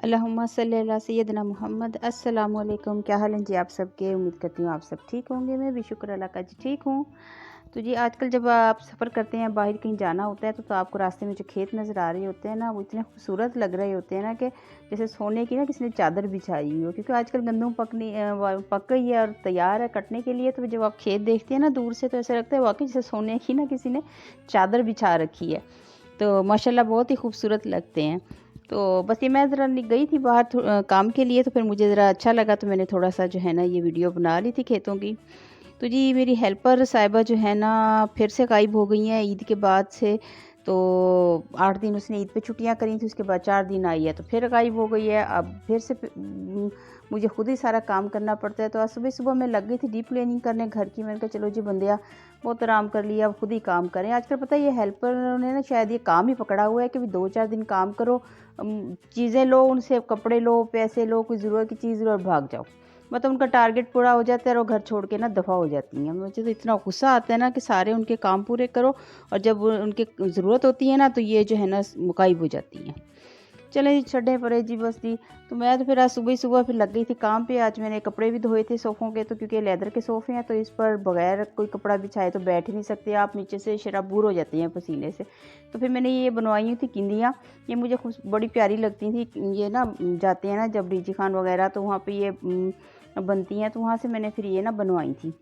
अल्लाहुम्मा सल्ली अला सय्यदना मोहम्मद। अस्सलाम वालेकुम। क्या हाल है जी आप सबके? उम्मीद करती हूँ आप सब ठीक होंगे। मैं भी शुक्र अल्लाह का जी ठीक हूँ। तो जी आजकल जब आप सफ़र करते हैं, बाहर कहीं जाना होता है तो आपको रास्ते में जो खेत नज़र आ रहे होते हैं ना, वो इतने खूबसूरत लग रहे होते हैं ना कि जैसे सोने की ना किसी ने चादर बिछाई हुई हो। क्योंकि आजकल गंदम पक गई है और तैयार है कटने के लिए। तो जब आप खेत देखते हैं ना दूर से, तो ऐसा लगता है वाकई जैसे सोने की ना किसी ने चादर बिछा रखी है। तो माशाल्लाह बहुत ही खूबसूरत लगते हैं। तो बस ये मैं ज़रा गई थी बाहर काम के लिए, तो फिर मुझे ज़रा अच्छा लगा, तो मैंने थोड़ा-सा जो है ना ये वीडियो बना ली थी खेतों की। तो जी मेरी हेल्पर साहिबा जो है ना फिर से गायब हो गई हैं ईद के बाद से। तो 8 दिन उसने ईद पे छुट्टियां करी थी, उसके बाद 4 दिन आई है तो फिर गायब हो गई है। अब फिर से मुझे खुद ही सारा काम करना पड़ता है। तो आज सुबह-सुबह मैं लग गई थी डीप क्लीनिंग करने घर की। मैंने कहा चलो जी बंदिया बहुत आराम कर लिया, अब खुद ही काम करें। आजकल पता है ये हेल्पर ने ना शायद ये काम ही पकड़ा हुआ है कि 2-4 दिन काम करो, चीज़ें लो, उनसे कपड़े लो, पैसे लो, कोई ज़रूरत की चीज़ लो और भाग जाओ। मतलब उनका टारगेट पूरा हो जाता है और वो घर छोड़ के ना दफ़ा हो जाती हैं। मुझे तो इतना गुस्सा आता है ना कि सारे उनके काम पूरे करो और जब उनकी ज़रूरत होती है ना तो ये जो है ना गायब हो जाती हैं। चलें जी छड्डें परे जी बस जी। तो मैं तो फिर आज सुबह ही सुबह फिर लग गई थी काम पे। आज मैंने कपड़े भी धोए थे सोफ़ों के, तो क्योंकि लेदर के सोफ़े हैं तो इस पर बगैर कोई कपड़ा बिछाए तो बैठ ही नहीं सकते आप, नीचे से शराबूर हो जाती हैं पसीने से। तो फिर मैंने ये बनवाई हुई थी किंदियाँ। ये मुझे बड़ी प्यारी लगती थी। ये ना जाते हैं ना जब डीजी खान वगैरह तो वहाँ पे ये बनती हैं, तो वहाँ से मैंने फिर ये ना बनवाई थी।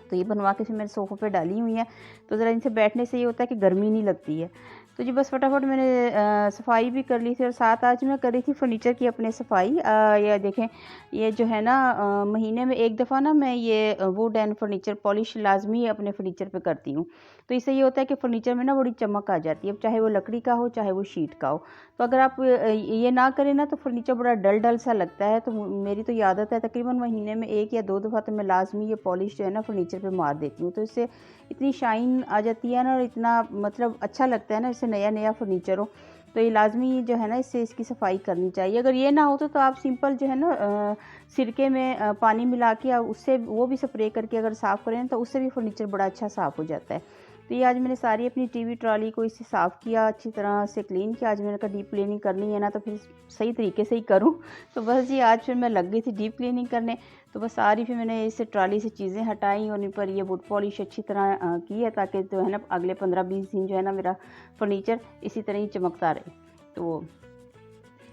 तो ये बनवा के फिर मैंने सोफ़ों पे डाली हुई हैं। तो ज़रा इनसे बैठने से ये होता है कि गर्मी नहीं लगती है। तो जी बस फटाफट मैंने सफाई भी कर ली थी और साथ आज मैं कर रही थी फ़र्नीचर की अपने सफाई। ये देखें, ये जो है ना महीने में एक दफ़ा ना मैं ये वुड एंड फर्नीचर पॉलिश लाज़मी अपने फ़र्नीचर पे करती हूँ। तो इससे ये होता है कि फ़र्नीचर में ना बड़ी चमक आ जाती है, अब चाहे वो लकड़ी का हो, चाहे वो शीट का हो। तो अगर आप ये ना करें ना तो फ़र्नीचर बड़ा डल-डल सा लगता है। तो मेरी तो ये आदत है, तकरीबन महीने में 1 या 2 दफ़ा तो मैं लाज़मी ये पॉलिश जो है ना फ़र्नीचर पे मार देती हूँ। तो इससे इतनी शाइन आ जाती है ना और इतना मतलब अच्छा लगता है ना, जैसे नया-नया फ़र्नीचर हो। तो ये लाज़मी जो है ना इससे इसकी सफाई करनी चाहिए। अगर ये ना हो तो आप सिंपल जो है ना सिरके में पानी मिला के उससे वो भी स्प्रे करके अगर साफ़ करें तो उससे भी फ़र्नीचर बड़ा अच्छा साफ़ हो जाता है। तो ये आज मैंने सारी अपनी टीवी ट्रॉली को इससे साफ़ किया, अच्छी तरह से क्लीन किया। आज मैंने कहा डीप क्लीनिंग करनी है ना तो फिर सही तरीके से ही करूँ। तो बस जी आज फिर मैं लग गई थी डीप क्लीनिंग करने। तो बस सारी फिर मैंने इससे ट्रॉली से चीज़ें हटाई और इन पर ये वुड पॉलिश अच्छी तरह की है, ताकि जो है ना अगले 15-20 दिन जो है ना मेरा फर्नीचर इसी तरह ही चमकता रहे। तो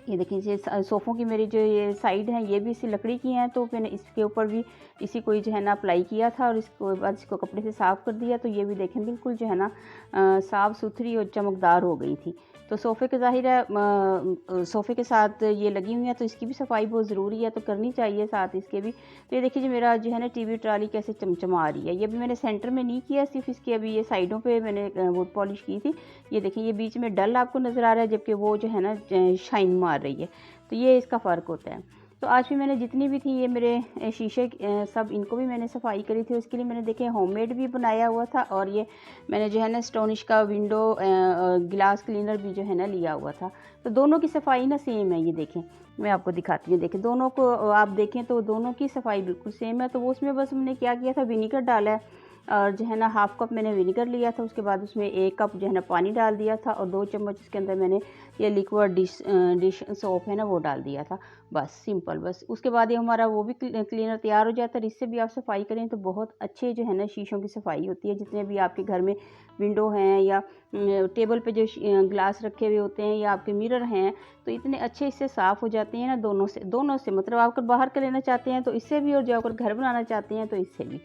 ये देखिए ये सोफ़ों की मेरी जो ये साइड है ये भी इसी लकड़ी की हैं। तो मैंने इसके ऊपर भी इसी को जो है ना अप्लाई किया था और इसको बाद इसको कपड़े से साफ़ कर दिया। तो ये भी देखें बिल्कुल जो है ना साफ़ सुथरी और चमकदार हो गई थी। तो सोफ़े के ज़ाहिर है सोफ़े के साथ ये लगी हुई हैं तो इसकी भी सफाई बहुत ज़रूरी है, तो करनी चाहिए साथ इसके भी। तो ये देखिए जी मेरा जो है ना टीवी ट्रॉली कैसे चमचमा रही है। ये भी मैंने सेंटर में नहीं किया, सिर्फ इसकी अभी ये साइडों पे मैंने वुड पॉलिश की थी। ये देखिए ये बीच में डल आपको नज़र आ रहा है, जबकि वो जो है ना शाइन मार रही है। तो ये इसका फ़र्क होता है। तो आज भी मैंने जितनी भी थी ये मेरे शीशे सब इनको भी मैंने सफाई करी थी। उसके लिए मैंने देखे होममेड भी बनाया हुआ था और ये मैंने जो है ना एस्टोनिश का विंडो ग्लास क्लीनर भी जो है ना लिया हुआ था। तो दोनों की सफाई ना सेम है। ये देखें मैं आपको दिखाती हूँ, देखें दोनों को आप देखें तो दोनों की सफाई बिल्कुल सेम है। तो वो उसमें बस हमने क्या किया था, विनीगर डाला है और जो है ना हाफ़ कप मैंने विनेगर लिया था। उसके बाद उसमें 1 कप जो है ना पानी डाल दिया था और 2 चम्मच इसके अंदर मैंने ये लिक्विड डिश सोप है ना वो डाल दिया था। बस सिंपल, बस उसके बाद ये हमारा वो भी क्लीनर तैयार हो जाता है। इससे भी आप सफाई करें तो बहुत अच्छे जो है ना शीशों की सफाई होती है। जितने भी आपके घर में विंडो हैं या टेबल पे जो ग्लास रखे हुए होते हैं या आपके मिरर हैं, तो इतने अच्छे इससे साफ़ हो जाते हैं ना दोनों से मतलब आप अगर बाहर का लेना चाहते हैं तो इससे भी और जो अगर घर बनाना चाहते हैं तो इससे भी।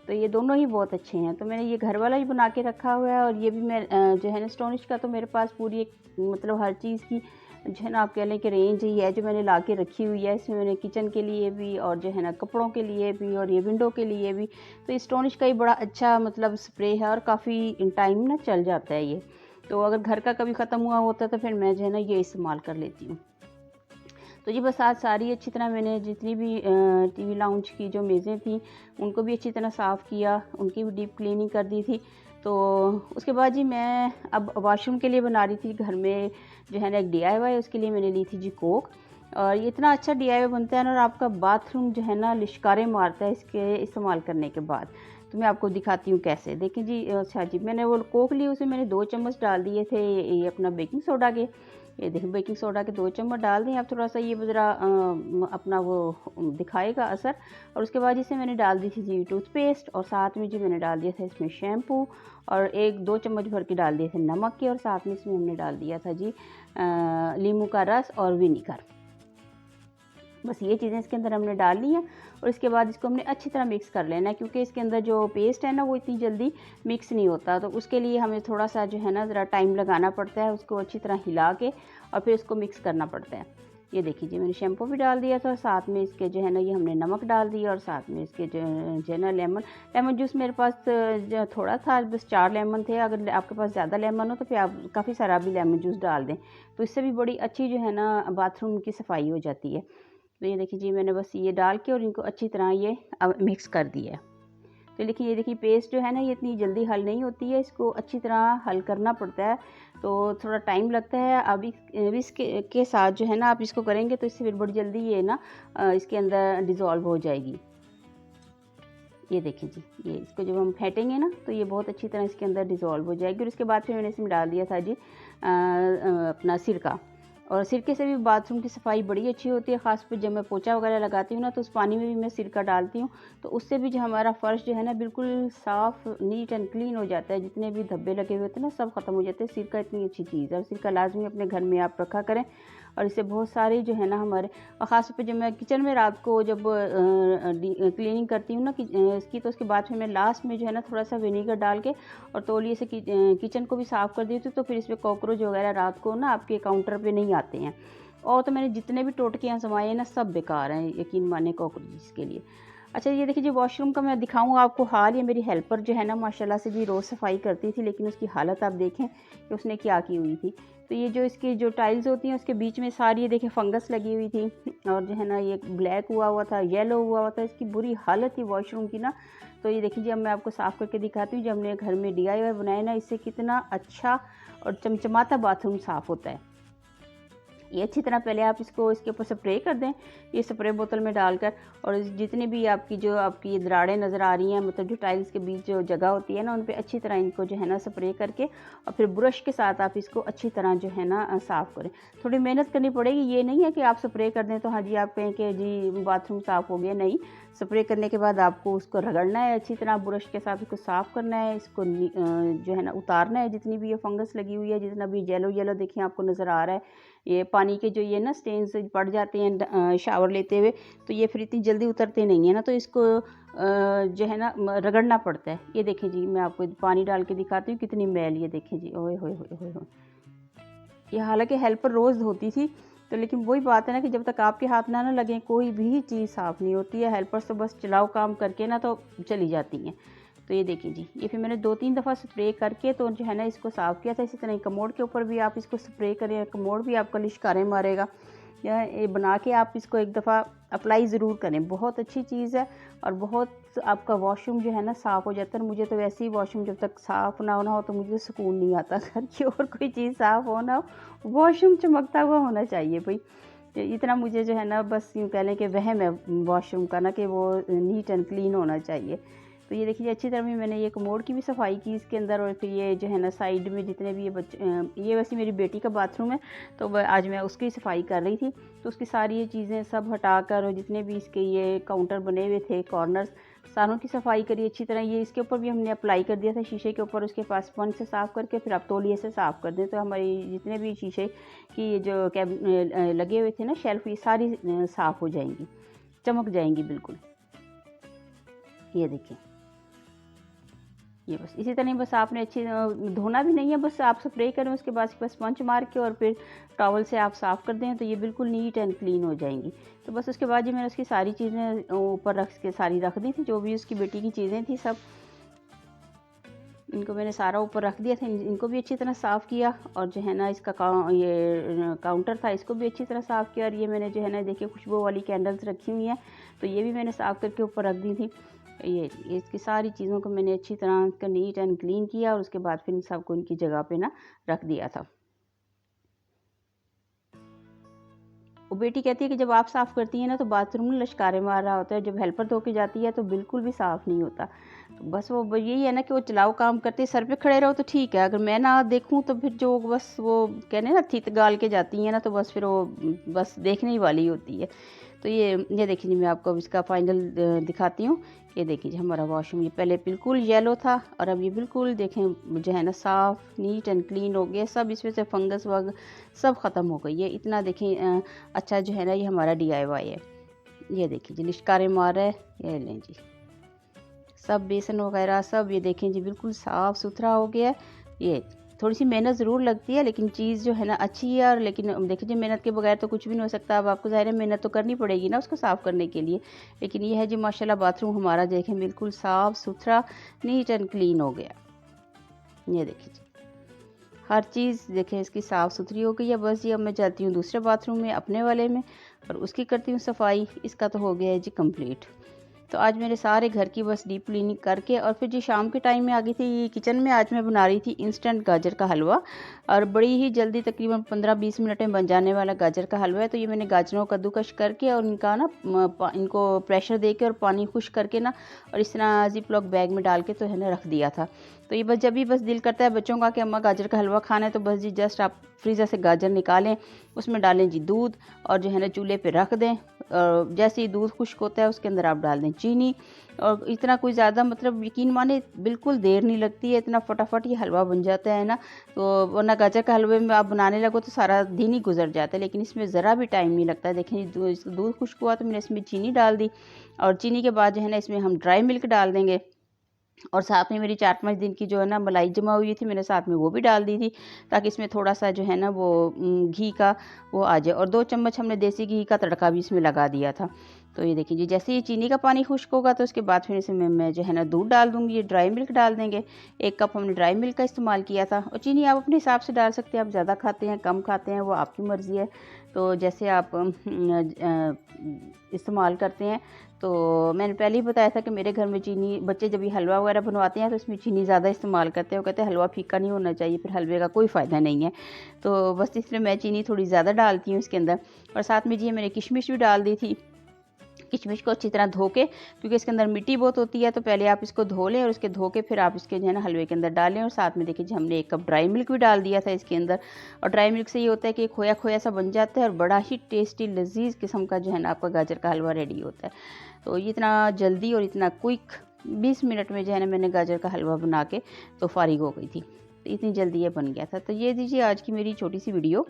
तो ये दोनों ही बहुत अच्छे हैं। तो मैंने ये घर वाला ही बना के रखा हुआ है और ये भी मैं जो है ना एस्टोनिश का तो मेरे पास पूरी एक मतलब हर चीज़ की जो है ना आप कह लें कि रेंज ही है जो मैंने ला के रखी हुई है। इसमें मैंने किचन के लिए भी और जो है ना कपड़ों के लिए भी और ये विंडो के लिए भी। तो एस्टोनिश का ही बड़ा अच्छा मतलब स्प्रे है और काफ़ी टाइम ना चल जाता है ये। तो अगर घर का कभी ख़त्म हुआ होता है तो फिर मैं जो है ना ये इस्तेमाल कर लेती हूँ। तो जी बस आज सारी अच्छी तरह मैंने जितनी भी टीवी लाउंज की जो मेज़ें थी उनको भी अच्छी तरह साफ़ किया, उनकी भी डीप क्लीनिंग कर दी थी। तो उसके बाद जी मैं अब वॉशरूम के लिए बना रही थी। घर में जो है ना एक डीआईवाई, उसके लिए मैंने ली थी जी कोक। और ये इतना अच्छा डीआईवाई बनता है ना और आपका बाथरूम जो है ना लिशकारे मारता है इसके इस्तेमाल करने के बाद। तो मैं आपको दिखाती हूँ कैसे। देखिए जी अच्छा जी मैंने वो कोक ली, उसमें मैंने 2 चम्मच डाल दिए थे ये अपना बेकिंग सोडा के। ये देखिए बेकिंग सोडा के 2 चम्मच डाल दें। अब थोड़ा सा ये ज़रा अपना वो दिखाएगा असर। और उसके बाद इसे मैंने डाल दी थी जी टूथपेस्ट, और साथ में जो मैंने डाल दिया था इसमें शैम्पू, और 1-2 चम्मच भर के डाल दिए थे नमक के, और साथ में इसमें हमने डाल दिया था जी नींबू का रस और विनीगर। बस ये चीज़ें इसके अंदर हमने डाल ली हैं, और इसके बाद इसको हमने अच्छी तरह मिक्स कर लेना है, क्योंकि इसके अंदर जो पेस्ट है ना वो इतनी जल्दी मिक्स नहीं होता, तो उसके लिए हमें थोड़ा सा जो है ना ज़रा टाइम लगाना पड़ता है, उसको अच्छी तरह हिला के और फिर उसको मिक्स करना पड़ता है। ये देखिए जी मैंने शैम्पू भी डाल दिया था, और साथ में इसके जो है ना ये हमने नमक डाल दिया, और साथ में इसके जो है ना लेमन जूस मेरे पास जो थोड़ा था, बस 4 लेमन थे। अगर आपके पास ज़्यादा लेमन हो तो फिर आप काफ़ी सारा भी लेमन जूस डाल दें, तो इससे भी बड़ी अच्छी जो है ना बाथरूम की सफाई हो जाती है। तो ये देखिए जी मैंने बस ये डाल के और इनको अच्छी तरह ये अब मिक्स कर दिया है। तो देखिए ये देखिए पेस्ट जो है ना ये इतनी जल्दी हल नहीं होती है, इसको अच्छी तरह हल करना पड़ता है, तो थोड़ा टाइम लगता है। अब इसके साथ जो है ना आप इसको करेंगे तो इससे फिर बड़ी जल्दी ये ना इसके अंदर डिज़ोल्व हो जाएगी। ये देखिए जी, ये इसको जब हम फेंटेंगे ना तो ये बहुत अच्छी तरह इसके अंदर डिज़ोल्व हो जाएगी। और उसके बाद फिर मैंने इसमें डाल दिया था जी अपना सिरका, और सिरके से भी बाथरूम की सफाई बड़ी अच्छी होती है। ख़ास पर जब मैं पोछा वगैरह लगाती हूँ ना तो उस पानी में भी मैं सिरका डालती हूँ, तो उससे भी जो हमारा फ़र्श जो है ना बिल्कुल साफ़ नीट एंड क्लीन हो जाता है। जितने भी धब्बे लगे हुए होते हैं ना सब ख़त्म हो जाते हैं। सिरका इतनी अच्छी चीज़ है, और सिरका लाजमी अपने घर में आप रखा करें, और इससे बहुत सारे जो है ना हमारे, और ख़ास तौर पे जब मैं किचन में रात को जब क्लीनिंग करती हूँ ना इसकी, तो उसके बाद फिर मैं लास्ट में जो है ना थोड़ा सा विनीगर डाल के और तौलिए से किचन को भी साफ़ कर देती हूँ, तो फिर इसमें कॉकरोच वगैरह रात को ना आपके काउंटर पे नहीं आते हैं। और तो मैंने जितने भी टोटके आजमाए हैं ना सब बेकार हैं, यकीन माने कॉकरोचेस के लिए। अच्छा ये देखिए जी वॉशरूम का मैं दिखाऊँ आपको हाल। ये मेरी हेल्पर जो है ना माशाल्लाह से जी रोज़ सफाई करती थी, लेकिन उसकी हालत आप देखें कि उसने क्या की हुई थी। तो ये जो इसकी जो टाइल्स होती हैं उसके बीच में सारी ये देखिए फंगस लगी हुई थी, और जो है ना ये ब्लैक हुआ हुआ था, येलो हुआ हुआ था, इसकी बुरी हालत थी वॉशरूम की ना। तो ये देखिए जी अब मैं आपको साफ़ करके दिखाती हूँ। जब हमने घर में DIY बनाया ना, इससे कितना अच्छा और चमचमाता बाथरूम साफ़ होता है। ये अच्छी तरह पहले आप इसको इसके ऊपर स्प्रे कर दें, ये स्प्रे बोतल में डालकर, और जितनी भी आपकी ये दरारें नज़र आ रही हैं, मतलब जो टाइल्स के बीच जो जगह होती है ना उन पे अच्छी तरह इनको जो है ना स्प्रे करके, और फिर ब्रश के साथ आप इसको अच्छी तरह जो है ना साफ़ करें। थोड़ी मेहनत करनी पड़ेगी, ये नहीं है कि आप स्प्रे कर दें तो हाँ जी आप कहें कि जी बाथरूम साफ़ हो गया, नहीं। स्प्रे करने के बाद आपको उसको रगड़ना है अच्छी तरह, ब्रश के साथ इसको साफ़ करना है, इसको जो है ना उतारना है जितनी भी ये फंगस लगी हुई है, जितना भी येलो देखिए आपको नज़र आ रहा है। ये पानी के जो ये ना स्टेन्स पड़ जाते हैं शावर लेते हुए, तो ये फिर इतनी जल्दी उतरते नहीं है ना, तो इसको जो है ना रगड़ना पड़ता है। ये देखें जी मैं आपको पानी डाल के दिखाती हूँ कितनी मैल, ये देखें जी, ओए होए होए होए होए। ये हालांकि हेल्पर रोज़ धोती थी, तो लेकिन वही बात है ना कि जब तक आपके हाथ ना लगे कोई भी चीज़ साफ़ नहीं होती है। हेल्पर्स तो बस चलाओ काम करके ना तो चली जाती हैं। तो ये देखिए जी, ये फिर मैंने 2-3 दफ़ा स्प्रे करके तो जो है ना इसको साफ़ किया था। इसी तरह कमोड के ऊपर भी आप इसको स्प्रे करें, कमोड भी आपका लिशकारे मारेगा। या ये बना के आप इसको एक दफ़ा अप्लाई ज़रूर करें, बहुत अच्छी चीज़ है, और बहुत आपका वॉशरूम जो है ना साफ़ हो जाता है। मुझे तो वैसे ही वॉशरूम जब तक साफ़ ना हो तो मुझे सुकून नहीं आता। घर की और कोई चीज़ साफ़ हो ना हो, वॉशरूम चमकता हुआ होना चाहिए भई। इतना मुझे जो है ना बस यूँ कह लें कि वहम है वॉशरूम का ना, कि वो नीट एंड क्लीन होना चाहिए। तो ये देखिए अच्छी तरह भी मैंने ये कमोड की भी सफाई की इसके अंदर, और फिर ये जो है ना साइड में जितने भी ये वैसे मेरी बेटी का बाथरूम है, तो आज मैं उसकी सफाई कर रही थी, तो उसकी सारी ये चीज़ें सब हटाकर, और जितने भी इसके ये काउंटर बने हुए थे कॉर्नर्स, सारों की सफाई करी अच्छी तरह। ये इसके ऊपर भी हमने अप्लाई कर दिया था शीशे के ऊपर, उसके पास स्पंज से साफ़ करके फिर आप तौलिए से साफ़ कर दें, तो हमारी जितने भी शीशे की जो लगे हुए थे ना शेल्फ, ये सारी साफ़ हो जाएंगी, चमक जाएंगी बिल्कुल। ये देखिए, ये बस इसी तरह बस आपने अच्छी धोना भी नहीं है, बस आप स्प्रे करें, उसके बाद बस स्पंज मार के और फिर टॉवल से आप साफ़ कर दें, तो ये बिल्कुल नीट एंड क्लीन हो जाएंगी। तो बस उसके बाद ये मैंने उसकी सारी चीज़ें ऊपर सारी रख दी थी, जो भी उसकी बेटी की चीज़ें थी सब, इनको मैंने सारा ऊपर रख दिया था। इनको भी अच्छी तरह साफ़ किया, और जो है ना इसका ये काउंटर था इसको भी अच्छी तरह साफ़ किया। और ये मैंने जो है ना देखिए खुशबू वाली कैंडल्स रखी हुई हैं, तो ये भी मैंने साफ़ करके ऊपर रख दी थी। ये इसकी सारी चीज़ों को मैंने अच्छी तरह इसका नीट एंड क्लीन किया, और उसके बाद फिर इन सबको इनकी जगह पे ना रख दिया था। वो बेटी कहती है कि जब आप साफ़ करती हैं ना तो बाथरूम में लश्कारे मार रहा होता है, जब हेल्पर धो के जाती है तो बिल्कुल भी साफ़ नहीं होता। तो बस वो यही है ना कि वो चलाओ काम करते सर पे खड़े रहो तो ठीक है, अगर मैं ना देखूं तो फिर जो बस वो कहने ना थीत गाल के जाती हैं ना, तो बस फिर वो बस देखने ही वाली होती है। तो ये देखिए जी, मैं आपको अब इसका फाइनल दिखाती हूँ। ये देखिए जी, हमारा वॉशरूम ये पहले बिल्कुल येलो था और अब ये बिल्कुल देखें जो है ना साफ़ नीट एंड क्लीन हो गया, सब इसमें से फंगस वग सब ख़त्म हो गई है। इतना देखें अच्छा जो है ना ये हमारा DIY है। ये देखिए जी, लिश्कारे मार रहा है, ये लें जी, सब बेसन वगैरह सब ये देखें जी बिल्कुल साफ़ सुथरा हो गया है। ये थोड़ी सी मेहनत ज़रूर लगती है लेकिन चीज़ जो है ना अच्छी है। और लेकिन देखिए जी, मेहनत के बगैर तो कुछ भी नहीं हो सकता। अब आपको ज़ाहिर है मेहनत तो करनी पड़ेगी ना उसको साफ़ करने के लिए। लेकिन ये है जी माशाल्लाह, बाथरूम हमारा देखें बिल्कुल साफ़ सुथरा नीट एंड क्लीन हो गया। ये देखिए जी, हर चीज़ देखें इसकी साफ़ सुथरी हो गई है। बस जी अब मैं जाती हूँ दूसरे बाथरूम में अपने वाले में और उसकी करती हूँ सफाई। इसका तो हो गया है जी कंप्लीट। तो आज मेरे सारे घर की बस डीप क्लीनिंग करके और फिर जी शाम के टाइम में आ गई थी किचन में। आज मैं बना रही थी इंस्टेंट गाजर का हलवा और बड़ी ही जल्दी तकरीबन 15-20 मिनट में बन जाने वाला गाजर का हलवा है। तो ये मैंने गाजरों को कद्दूकश करके और इनका ना इनको प्रेशर दे के और पानी खुश करके ना और इस तरह जिप लॉक बैग में डाल के तो है ना रख दिया था। तो ये बस जब भी बस दिल करता है बच्चों का कि अम्मा गाजर का हलवा खाना है, तो बस जी जस्ट आप फ्रीज़र से गाजर निकालें, उसमें डालें जी दूध और जो है ना चूल्हे पे रख दें। और जैसे ही दूध खुश्क होता है उसके अंदर आप डाल दें चीनी। और इतना कोई ज़्यादा मतलब यकीन माने बिल्कुल देर नहीं लगती है, इतना फटाफट ये हलवा बन जाता है ना। तो वरना गाजर का हलवे में आप बनाने लगो तो सारा दिन ही गुजर जाता है, लेकिन इसमें ज़रा भी टाइम नहीं लगता है। देखें दूध खुश्क हुआ तो मैंने इसमें चीनी डाल दी और चीनी के बाद जो है ना इसमें हम ड्राई मिल्क डाल देंगे। और साथ में मेरी 4-5 दिन की जो है ना मलाई जमा हुई थी, मैंने साथ में वो भी डाल दी थी ताकि इसमें थोड़ा सा जो है ना वो घी का वो आ जाए। और 2 चम्मच हमने देसी घी का तड़का भी इसमें लगा दिया था। तो ये देखिए जी, जैसे ये चीनी का पानी खुश्क होगा तो उसके बाद फिर इसमें मैं जो है ना दूध डाल दूँगी, ये ड्राई मिल्क डाल देंगे। 1 कप हमने ड्राई मिल्क का इस्तेमाल किया था और चीनी आप अपने हिसाब से डाल सकते हैं, आप ज़्यादा खाते हैं कम खाते हैं वो आपकी मर्ज़ी है। तो जैसे आप इस्तेमाल करते हैं। तो मैंने पहले ही बताया था कि मेरे घर में चीनी, बच्चे जब ये हलवा वगैरह बनवाते हैं तो उसमें चीनी ज़्यादा इस्तेमाल करते हैं। वो कहते हैं हलवा फीका नहीं होना चाहिए, फिर हलवे का कोई फ़ायदा नहीं है। तो बस इसलिए मैं चीनी थोड़ी ज़्यादा डालती हूँ इसके अंदर। और साथ में जी मैंने किशमिश भी डाल दी थी। किशमिश को अच्छी तरह धो के, क्योंकि इसके अंदर मिट्टी बहुत होती है, तो पहले आप इसको धो लें और उसके धो के फिर आप इसके जो है ना हलवे के अंदर डालें। और साथ में देखिए जी हमने 1 कप ड्राई मिल्क भी डाल दिया था इसके अंदर। और ड्राई मिल्क से ये होता है कि खोया खोया सा बन जाता है और बड़ा ही टेस्टी लजीज किस्म का जो है ना आपका गाजर का हलवा रेडी होता है। तो ये इतना जल्दी और इतना क्विक 20 मिनट में जो है ना मैंने गाजर का हलवा बना के तो फारिग हो गई थी। तो इतनी जल्दी ये बन गया था। तो ये दीजिए आज की मेरी छोटी सी वीडियो,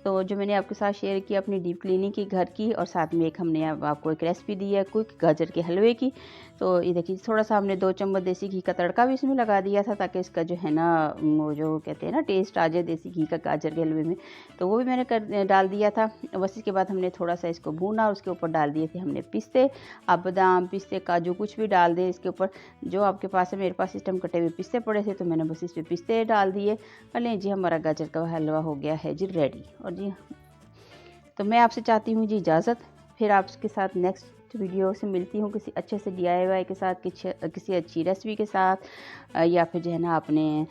तो जो मैंने आपके साथ शेयर किया अपनी डीप क्लीनिंग की घर की, और साथ में एक हमने अब आपको एक रेसिपी दी है क्विक गाजर के हलवे की। तो ये देखिए थोड़ा सा हमने 2 चम्मच देसी घी का तड़का भी इसमें लगा दिया था ताकि इसका जो है ना वो जो कहते हैं ना टेस्ट आ जाए देसी घी का गाजर के हलवे में। तो वो भी मैंने डाल दिया था। बस इसके बाद हमने थोड़ा सा इसको भूना और उसके ऊपर डाल दिए थे हमने पिस्ते। आप बादाम पिस्ते काजू कुछ भी डाल दें इसके ऊपर, जो आपके पास है। मेरे पास इस टाइम कटे हुए पिस्ते पड़े थे तो मैंने बस इस पर पिस्ते डाल दिए। और जी हमारा गाजर का हलवा हो गया है जी रेडी। और जी तो मैं आपसे चाहती हूँ जी इजाज़त, फिर आपके साथ नेक्स्ट वीडियो से मिलती हूँ किसी अच्छे से DIY के साथ, किसी अच्छी रेसिपी के साथ, या फिर जो है ना अपने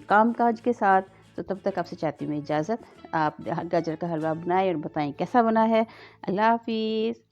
काम काज के साथ। तो तब तक आपसे चाहती हूँ मैं इजाज़त। आप गाजर का हलवा बनाएं और बताएं कैसा बना है। अल्लाह हाफिज़।